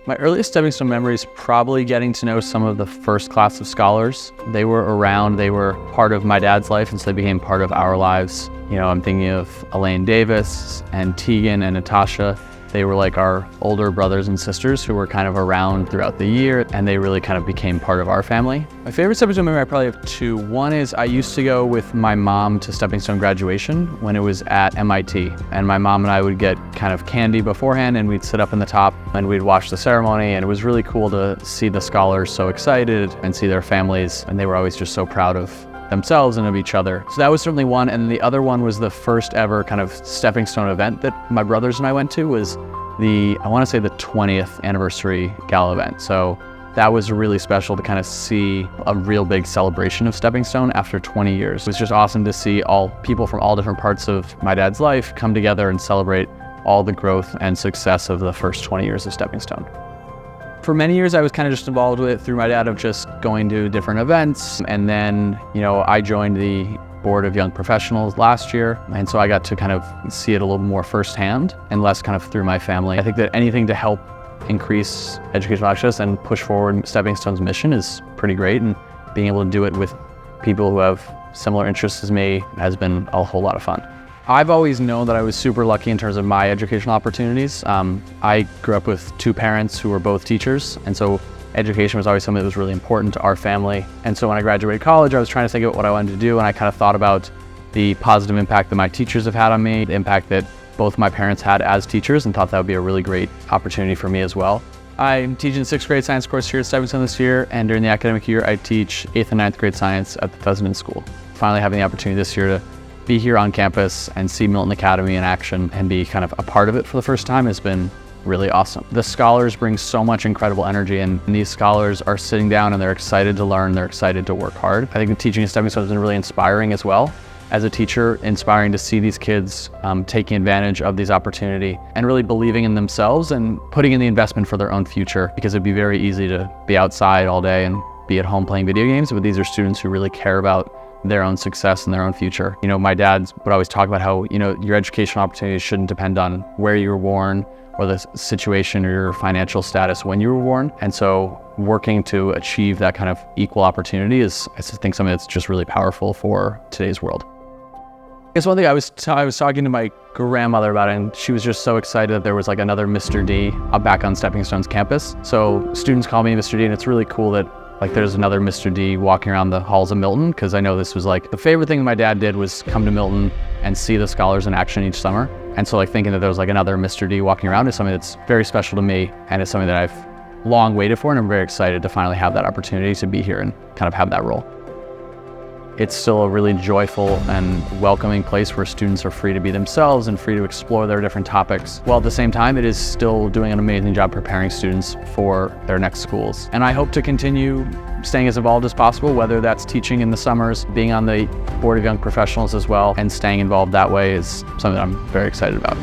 My earliest Steppingstone memories probably getting to know some of the first class of scholars. They were around, they were part of my dad's life, and so they became part of our lives. You know, I'm thinking of Elaine Davis and Tegan and Natasha. They were like our older brothers and sisters who were kind of around throughout the year, and they really kind of became part of our family. My favorite Steppingstone memory, I probably have two. One is I used to go with my mom to Steppingstone graduation when it was at MIT. And my mom and I would get kind of candy beforehand, and we'd sit up in the top and we'd watch the ceremony. And it was really cool to see the scholars so excited and see their families. And they were always just so proud of themselves and of each other. So that was certainly one. And the other one was the first ever kind of Steppingstone event that my brothers and I went to. Was I want to say the 20th anniversary gala event. So that was really special to kind of see a real big celebration of Steppingstone after 20 years. It was just awesome to see all people from all different parts of my dad's life come together and celebrate all the growth and success of the first 20 years of Steppingstone. For many years, I was kind of just involved with it through my dad of just going to different events. And then, you know, I joined the board of young professionals last year. And so I got to kind of see it a little more firsthand and less kind of through my family. I think that anything to help increase educational access and push forward Steppingstone's mission is pretty great. And being able to do it with people who have similar interests as me has been a whole lot of fun. I've always known that I was super lucky in terms of my educational opportunities. I grew up with two parents who were both teachers, and so education was always something that was really important to our family. And so when I graduated college, I was trying to think about what I wanted to do, and I kind of thought about the positive impact that my teachers have had on me, the impact that both my parents had as teachers, and thought that would be a really great opportunity for me as well. I'm teaching the 6th grade science course here at Steppingstone this year, and during the academic year, I teach 8th and 9th grade science at the Pheasant School. Finally having the opportunity this year to be here on campus and see Milton Academy in action and be kind of a part of it for the first time has been really awesome. The scholars bring so much incredible energy, and these scholars are sitting down and they're excited to learn, they're excited to work hard. I think the teaching at Steppingstone has been really inspiring as well. As a teacher, inspiring to see these kids taking advantage of these opportunity and really believing in themselves and putting in the investment for their own future, because it'd be very easy to be outside all day and be at home playing video games, but these are students who really care about their own success and their own future. You know, my dad would always talk about how, you know, your educational opportunities shouldn't depend on where you were born or the situation or your financial status when you were born. And so working to achieve that kind of equal opportunity is, I think, something that's just really powerful for today's world. I guess one thing I was talking to my grandmother about it, and she was just so excited that there was like another Mr. D back on Steppingstone's campus. So students call me Mr. D, and it's really cool that like there's another Mr. D walking around the halls of Milton, because I know this was like the favorite thing that my dad did was come to Milton and see the scholars in action each summer. And so like thinking that there was like another Mr. D walking around is something that's very special to me, and it's something that I've long waited for, and I'm very excited to finally have that opportunity to be here and kind of have that role. It's still a really joyful and welcoming place where students are free to be themselves and free to explore their different topics, while at the same time it is still doing an amazing job preparing students for their next schools. And I hope to continue staying as involved as possible, whether that's teaching in the summers, being on the board of young professionals as well, and staying involved that way is something that I'm very excited about.